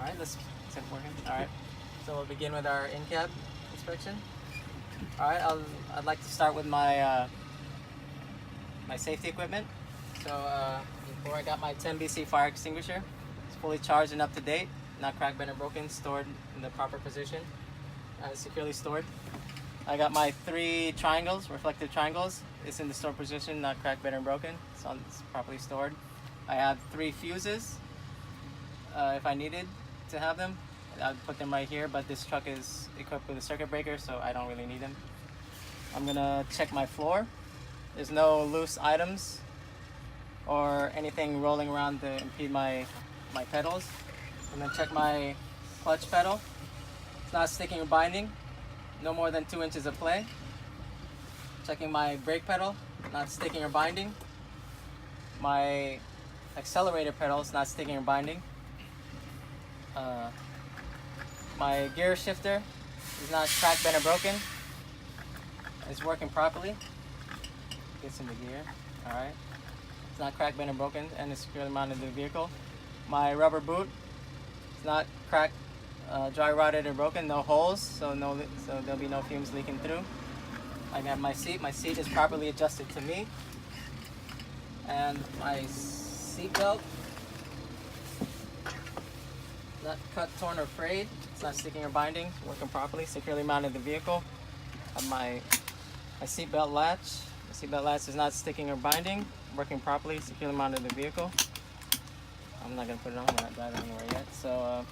Alright, is it working? Alright, so we'll begin with our in-cab inspection. Alright, I'd like to start with my my safety equipment. So before, I got my 10 BC fire extinguisher. It's fully charged and up to date, not cracked, bent, or broken, stored in the proper position, securely stored. I got my 3 triangles, reflective triangles. It's in the stored position, not cracked, bent, or broken. It's properly stored. I have 3 fuses. If I needed to have them, I'd put them right here, but this truck is equipped with a circuit breaker, so I don't really need them. I'm gonna check my floor. There's no loose items or anything rolling around to impede my pedals. I'm gonna check my clutch pedal. It's not sticking or binding, no more than 2 inches of play. Checking my brake pedal, not sticking or binding. My accelerator pedal is not sticking or binding. My gear shifter is not cracked, bent, or broken. It's working properly. Gets in the gear. Alright. It's not cracked, bent, or broken, and it's securely mounted to the vehicle. My rubber boot is not cracked, dry rotted, or broken. No holes, so there'll be no fumes leaking through. I have my seat. My seat is properly adjusted to me. And my seat belt, not cut, torn, or frayed. It's not sticking or binding. It's working properly. Securely mounted the vehicle. I have my seat belt latch. The seat belt latch is not sticking or binding. Working properly. Securely mounted the vehicle. I'm not gonna put it on. We're not driving anywhere yet. So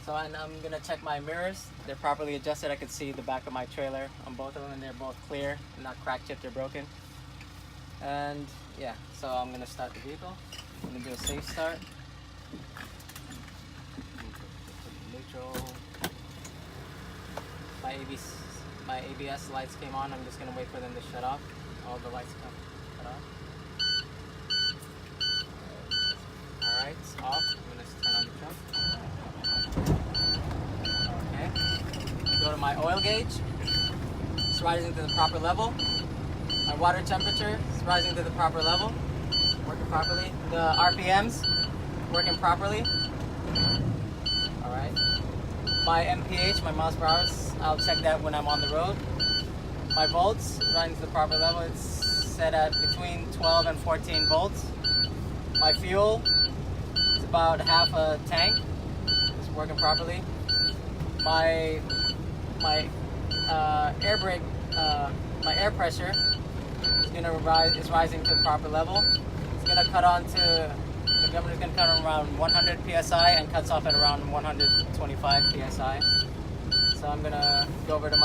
I'm gonna check my mirrors. They're properly adjusted. I can see the back of my trailer on both of them, and they're both clear, not cracked, chipped, or broken. And yeah, so I'm gonna start the vehicle. I'm gonna do a safe start. Neutral. My ABS lights came on. I'm just gonna wait for them to shut off. All the lights come shut off. Alright, it's off. I'm gonna turn on the trunk. Okay. Go to my oil gauge. It's rising to the proper level. My water temperature is rising to the proper level. Working properly. The RPMs working properly. Alright. My MPH, my miles per hour, I'll check that when I'm on the road. My volts running to the proper level. It's set at between 12 and 14 volts. My fuel is about half a tank. It's working properly. My air brake, my air pressure is rising to the proper level. It's gonna cut on to, the governor's gonna cut on around 100 psi and cuts off at around 125 psi. So I'm gonna go over to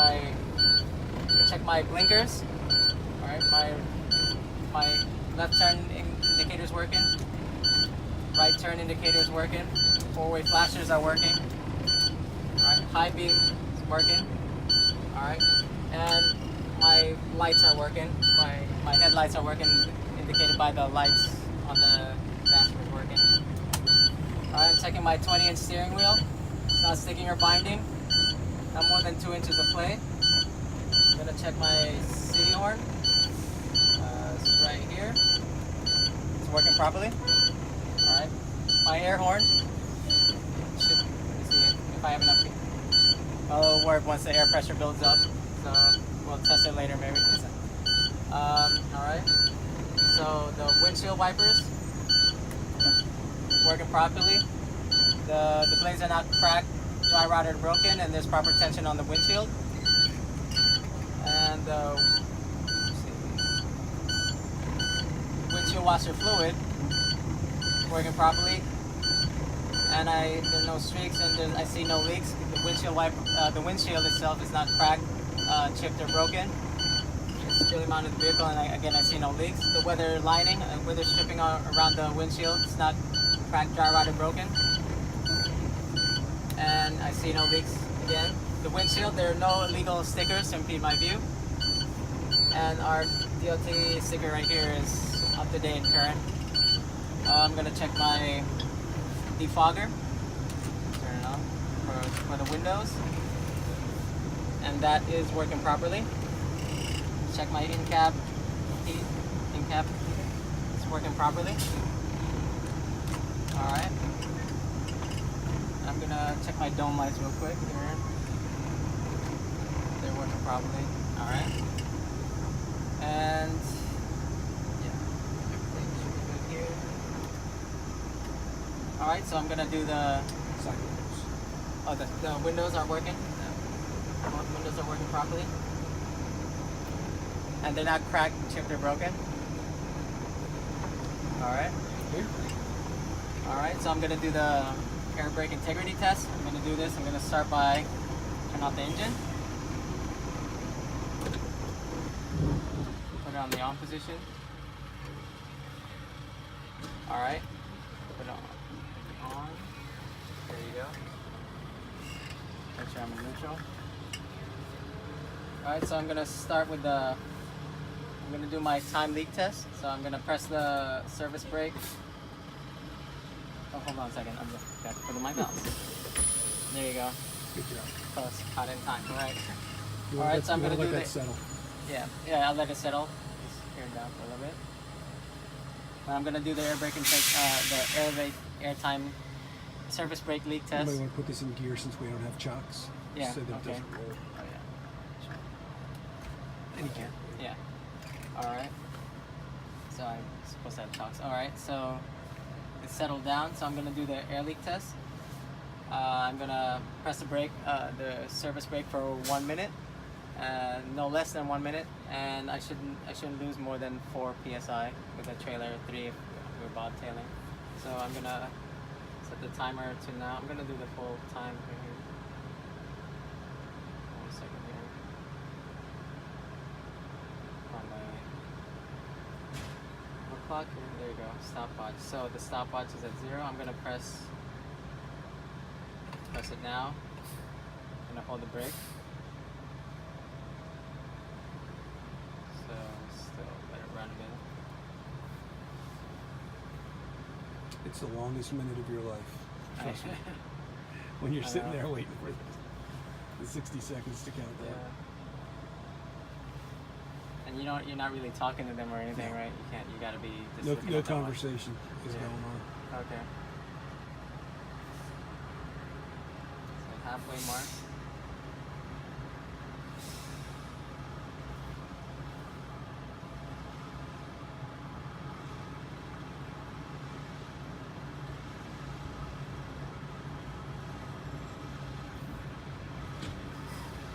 check my blinkers. All right, my left turn indicator is working. Right turn indicator is working. 4-way flashers are working. All right, high beam is working. All right, and my lights are working. My headlights are working, indicated by the lights on the dashboard working. Alright, I'm checking my 20-inch steering wheel. It's not sticking or binding. Not more than 2 inches of play. I'm gonna check my city horn. It's right here. It's working properly. Alright. My air horn. Let me see if I have enough. It'll work once the air pressure builds up. So we'll test it later maybe. Alright. So the windshield wipers working properly. The blades are not cracked, dry rotted, or broken, and there's proper tension on the windshield. And windshield washer fluid working properly. And there's no streaks, and I see no leaks. The windshield itself is not cracked, chipped, or broken. It's securely mounted the vehicle, and again I see no leaks. The weather lining, weather stripping around the windshield, it's not cracked, dry rotted, broken. And I see no leaks again. The windshield, there are no illegal stickers to impede my view. And our DOT sticker right here is up to date and current. I'm gonna check my defogger. Turn it on for the windows. And that is working properly. Check my Incab heat. It's working properly. Alright. I'm gonna check my dome lights real quick here. They're working properly. All right. And yeah, everything should be good here. All right, so I'm gonna do the Side windows. Oh, the windows are working. Both windows are working properly, and they're not cracked, chipped, or broken. All right. Here. All right, so I'm gonna do the air brake integrity test. I'm gonna do this. I'm gonna start by turn off the engine. Put it on the on position. All right. Put it on. There you go. Make sure I'm in neutral. All right, so I'm gonna start with I'm gonna do my time leak test. So I'm gonna press the service brake. Oh, hold on a second. I'm just got to put in my valves. There you go. Good job. Close. Caught in time. All right. You All wanna right, so I'm you gonna wanna do let that settle. Yeah, I'll let it settle. Just tear it down for a little bit. And I'm gonna do the air brake intake, the air time service brake leak test. Anybody want to put this in gear since we don't have chocks? Yeah, So that it okay. doesn't roll. Oh yeah. Sure. And you can. Yeah. All right. So I'm supposed to have chocks. All right. So it's settled down. So I'm gonna do the air leak test. I'm gonna press the brake, the service brake for 1 minute, no less than 1 minute, and I shouldn't lose more than 4 psi with a trailer, 3 if we're bobtailing. So I'm gonna set the timer to now. I'm gonna do the full time here. 1 second here. On my clock here. There you go. Stopwatch. So the stopwatch is at 0. I'm gonna press it now. I'm gonna hold the brake. So still let it run a bit. It's the longest minute of your life. Trust me. When you're I sitting know. there waiting for the 60 seconds to count down. And you're not really talking to them or anything, No. right? You gotta be just No, looking no at the watch. conversation is Yeah. going on. Okay. So halfway mark.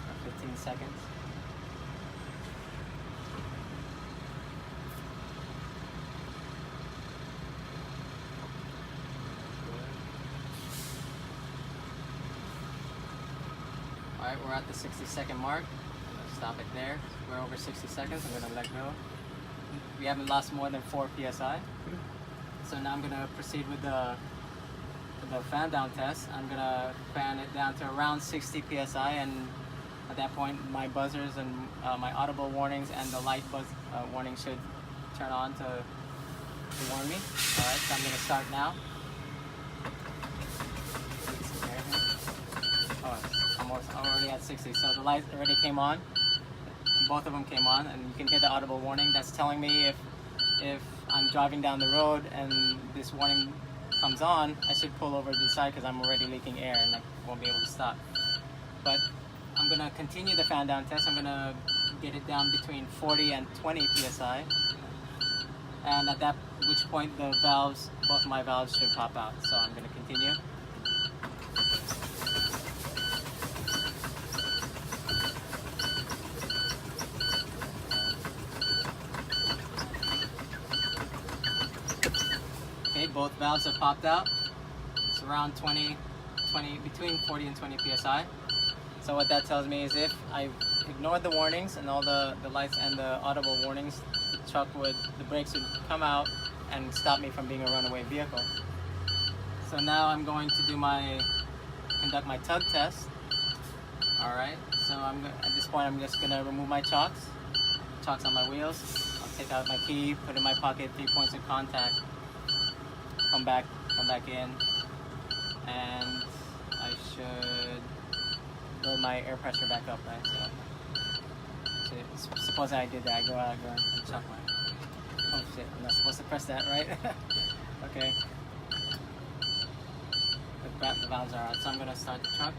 Or 15 seconds. Alright, we're at the 60-second mark. I'm gonna stop it there. We're over 60 seconds. I'm gonna let go. We haven't lost more than 4 psi. So now I'm gonna proceed with the fan down test. I'm gonna fan it down to around 60 psi, and at that point, my buzzers and my audible warnings and the light buzz warning should turn on to warn me. Alright, so I'm gonna start now. Oh, I'm already at 60. So the light already came on. Both of them came on, and you can hear the audible warning. That's telling me if I'm driving down the road and this warning comes on, I should pull over to the side because I'm already leaking air and I won't be able to stop. But I'm gonna continue the fan down test. I'm gonna get it down between 40 and 20 psi, and at that which point the valves, both my valves should pop out. So I'm gonna continue. Okay, both valves have popped out. It's around 20, between 40 and 20 psi. So what that tells me is if I ignored the warnings and all the lights and the audible warnings, the brakes would come out and stop me from being a runaway vehicle. So now I'm going to conduct my tug test. All right. So at this point I'm just gonna remove my chocks on my wheels. I'll take out my key, put it in my pocket, 3 points of contact. Come back in, and I should build my air pressure back up, right? So suppose I did that, I go out and chuck my. Oh shit! I'm not supposed to press that, right? Okay. Put the valves are out. So I'm gonna start the truck.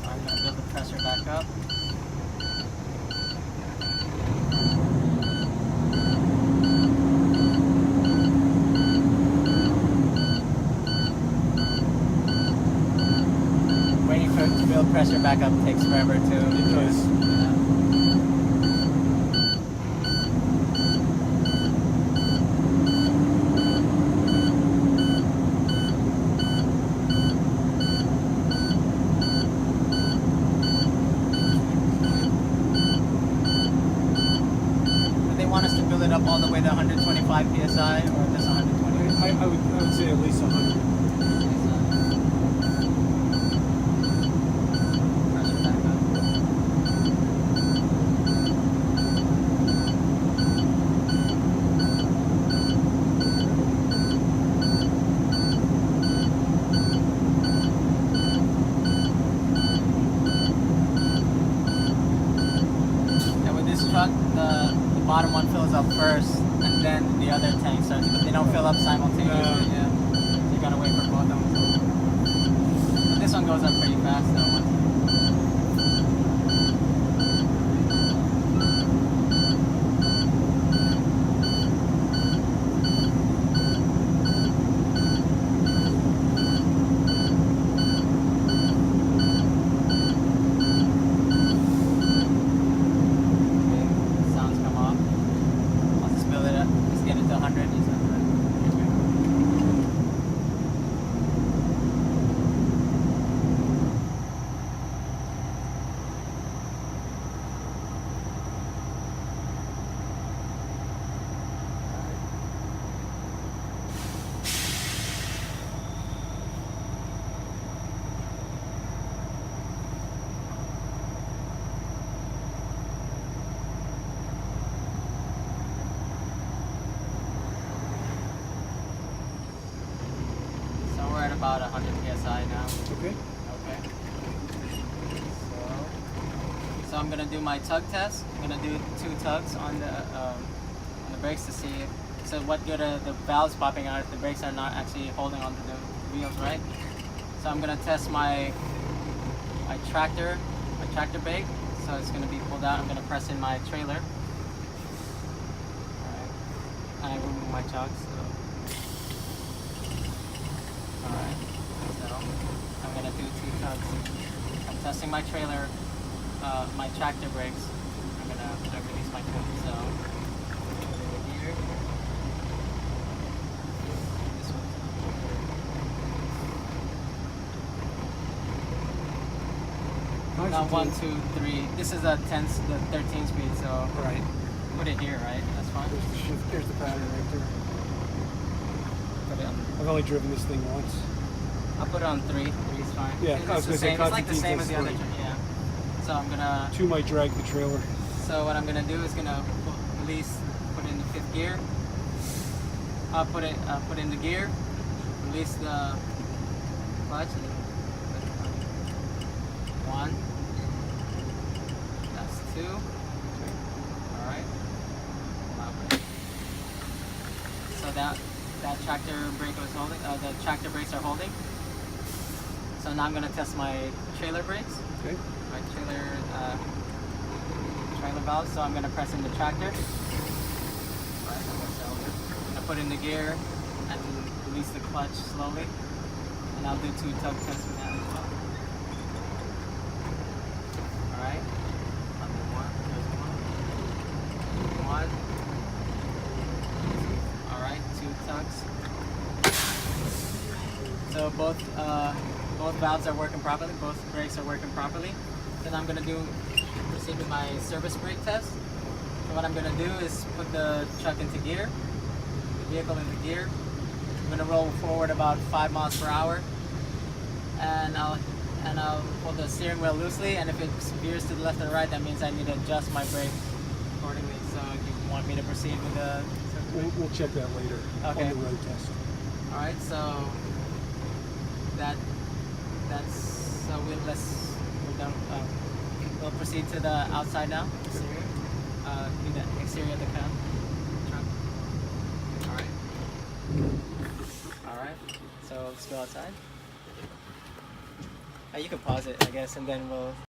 I'm gonna build the pressure back up. Waiting for it to build pressure back up takes forever too. It does. Want us to build it up all the way to 125 psi or just 120? I would say at least 100. Pressure back up. And with this truck, the bottom one fills up first, and then the other tank starts, but they don't fill up simultaneously. Yeah, so you gotta wait for both of them. But this one goes up pretty fast though. We're at about 100 psi now. Okay. Okay. So I'm gonna do my tug test. I'm gonna do 2 tugs on the brakes to see what good are the valves popping out if the brakes are not actually holding onto the wheels right. So I'm gonna test my tractor brake. So it's gonna be pulled out. I'm gonna press in my trailer. Alright. And I remove my chugs. Alright, so I'm gonna do 2 tugs. I'm testing my trailer, my tractor brakes. I'm gonna release my tug. So here. This one. Now 1, 2, 3. This is the 13 speed. So Right. put it here, right? That's fine. There's the shift. There's the pattern right there. Put it on. I've only driven this thing once. I'll put it on 3. 3 is fine. Yeah, I was it's the gonna say same. It's like the Constantine's same as is the other. 3. Yeah. So I'm gonna. 2 might drag the trailer. So what I'm gonna do is gonna release, put it in the 5th gear. I'll put in the gear, release the clutch. 1. That's 2. All right. So that tractor brake was holding. The tractor brakes are holding. So now I'm gonna test my trailer brakes. Okay. My trailer valves. So I'm gonna press in the tractor. Right, I'm gonna put in the gear and release the clutch slowly. And I'll do 2 tug tests with that as well. Alright. I'll do 1. There's 1. 1. Alright, 2 tugs. So both valves are working properly, both brakes are working properly. Then I'm gonna proceed with my service brake test. So what I'm gonna do is put the truck into gear, the vehicle into gear. I'm gonna roll forward about 5 miles per hour, and I'll hold the steering wheel loosely. And if it veers to the left or right, that means I need to adjust my brake accordingly. So you want me to proceed with the? We'll check that later Okay. on the road test. All right, so we'll proceed to the outside now. Exterior. Do the exterior of the cab. let's go outside. You can pause it, I guess, and then we'll